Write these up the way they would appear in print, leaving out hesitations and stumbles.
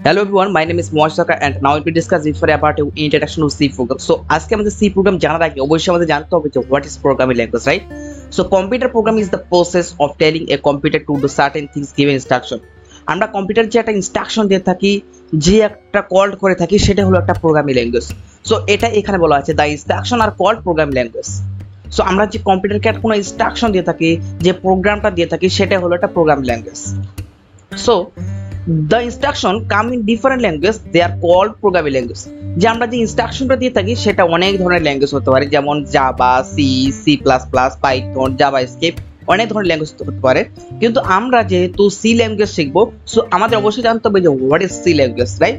Hello everyone, my name is Moashaka and now we discuss different about introduction to C program. So আজকে আমাদের C program জানার আগে অবশ্যই আমাদের জানতে হবে যে what is programming language, right? So computer program is the process of telling a computer to do certain things given instruction. আমরা কম্পিউটার যে একটা ইনস্ট্রাকশন দিয়ে থাকি, যে একটা কল করে থাকি, সেটা হলো একটা প্রোগ্রামিং ল্যাঙ্গুয়েজ। সো এটা এখানে বলা আছে the instruction are called programming language. So আমরা যে কম্পিউটারকে কোনো ইনস্ট্রাকশন দিয়ে থাকি, যে প্রোগ্রামটা দিয়ে থাকি, সেটা হলো একটা programming language. So the instruction come in different language, they are called programming language. যে আমরা যে ইনস্ট্রাকশনটা দিয়ে থাকি সেটা অনেক ধরনের ল্যাঙ্গুয়েজ হতে পারে, যেমন Java, C, C plus plus, Python, JavaScript, অনেক ধরনের ল্যাঙ্গুয়েজ হতে পারে। কিন্তু আমরা যেহেতু সি ল্যাঙ্গুয়েজ শিখবো, সো আমাদের অবশ্যই জানতে হবে যে what is C language, right?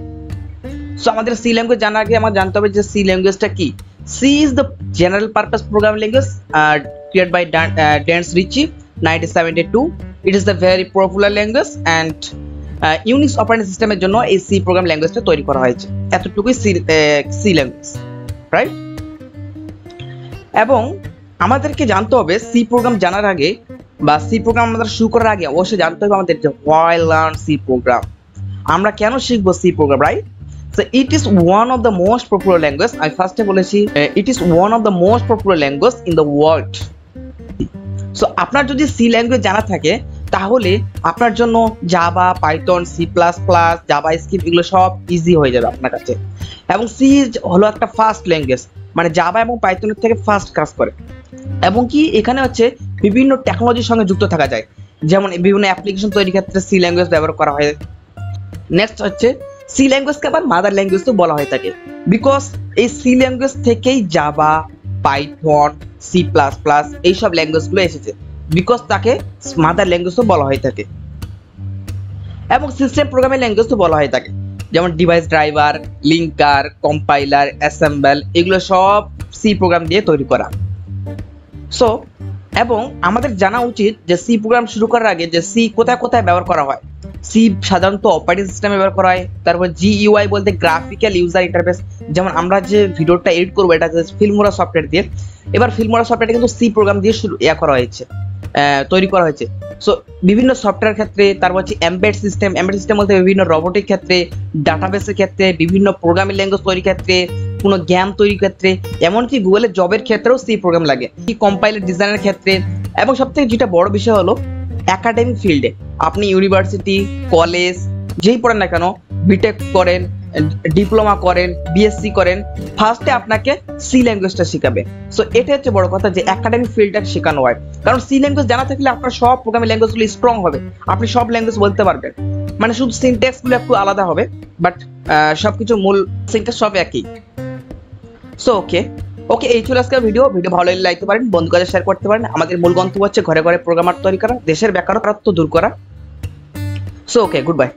So আমাদের সি ল্যাঙ্গুয়েজ জানার আগে আমাদের জানতে হবে যে সি ল্যাঙ্গুয়েজটা কি। C is the general purpose programming language created by Dan Ritchie 1972. It is the very popular language and Unix operating সিস্টেমের জন্য এই সি প্রোগ্রাম ল্যাঙ্গুয়েজটা তৈরি করা হয়েছে। এতটুকুই সি ল্যাঙ্গুয়েজ, রাইট? এবং আমাদেরকে জানতে হবে সি প্রোগ্রাম জানার আগে বা সি প্রোগ্রাম আমাদের শুরু করার আগে অবশ্যই জানতে হবে আমাদের যে why learn সি প্রোগ্রাম, আমরা কেন শিখবো C program, right? So it is one of the most popular language. আমি ফার্স্টে বলেছি it is one of the most popular language in the world. So আপনার যদি সি ল্যাঙ্গুয়েজ জানা থাকে তাহলে আপনার জন্য Java, Python, C plus plus, JavaScript এগুলো সব ইজি হয়ে যাবে আপনার কাছে। এবং সি হলো একটা ফাস্ট ল্যাঙ্গুয়েজ, মানে জাভা এবং পাইথনের থেকে ফাস্ট কাজ করে। এবং কি এখানে হচ্ছে বিভিন্ন টেকনোলজির সঙ্গে যুক্ত থাকা যায়, যেমন বিভিন্ন অ্যাপ্লিকেশন তৈরির ক্ষেত্রে সি ল্যাঙ্গুয়েজ ব্যবহার করা হয়। নেক্সট হচ্ছে সি ল্যাঙ্গুয়েজকে আবার মাদার ল্যাঙ্গুয়েজ তো বলা হয়ে থাকে, বিকজ এই সি ল্যাঙ্গুয়েজ থেকেই Java, Python, C plus plus এইসব ল্যাঙ্গুয়েজগুলো এসেছে, বিকজ তাকে মাদার ল্যাঙ্গুয়েজ তো বলা হয়ে থাকে। এবং সিস্টেম প্রোগ্রামিং ল্যাঙ্গুয়েজ তো বলা হয়ে থাকে, যেমন device driver, linker, compiler, assemble এগুলো সব সি প্রোগ্রাম দিয়ে তৈরি করা। সো এবং আমাদের জানা উচিত যে সি প্রোগ্রাম শুরু করার আগে যে সি কোথায় কোথায় ব্যবহার করা হয়। সি সাধারণত অপারেটিং সিস্টেমে ব্যবহার করা হয়। তারপর জিইউআই বলতে গ্রাফিক্যাল ইউজার ইন্টারফেস, যেমন আমরা যে ভিডিওটা এডিট করবো এটা ফিল্মোরা সফটওয়্যার দিয়ে। এবার ফিল্মোরা সফটওয়্যারটা কিন্তু সি প্রোগ্রাম দিয়ে করা হয়েছে, তৈরি করা হয়েছে। সো বিভিন্ন সফটওয়্যার ক্ষেত্রে, তারপর হচ্ছে এমবেড সিস্টেম বলতে বিভিন্ন রোবোটিক ক্ষেত্রে, ডাটাবেসের ক্ষেত্রে, বিভিন্ন প্রোগ্রামিং ল্যাঙ্গুয়েজ তৈরির ক্ষেত্রে, কোনো গেম তৈরির ক্ষেত্রে, এমনকি গুগলের জবের ক্ষেত্রেও সি প্রোগ্রাম লাগে, কম্পাইলার ডিজাইনের ক্ষেত্রে। এবং সবথেকে যেটা বড় বিষয় হলো একাডেমিক ফিল্ডে, আপনি ইউনিভার্সিটি, কলেজ যেই পড়েন না কেন, বিটেক করেন, ডিপ্লোমা করেন, বিএসসি করেন, ফার্স্টে আপনাকে সি ল্যাঙ্গুয়েজটা শেখাবে। সো এটা হচ্ছে বড় কথা যে একাডেমিক ফিল্ডটা শেখানো হয়, কারণ সি ল্যাঙ্গুয়েজ জানা থাকলে আপনার সব প্রোগ্রামিং ল্যাঙ্গুয়েজগুলো স্ট্রং হবে, আপনি সব ল্যাঙ্গুয়েজ বলতে পারবেন। মানে শুধু সিনট্যাক্সগুলো একটু আলাদা হবে, বাট সবকিছু মূল সিনট্যাক্স সব একই। সো ওকে এই ছিল আজকের ভিডিও ভালো লাগলে লাইক করতে পারেন, বন্ধু কাছে শেয়ার করতে পারেন। আমাদের মূল গন্তব্য হচ্ছে ঘরে ঘরে প্রোগ্রামার তৈরি করা, দেশের বেকারত্ব দূর করা। So good bye.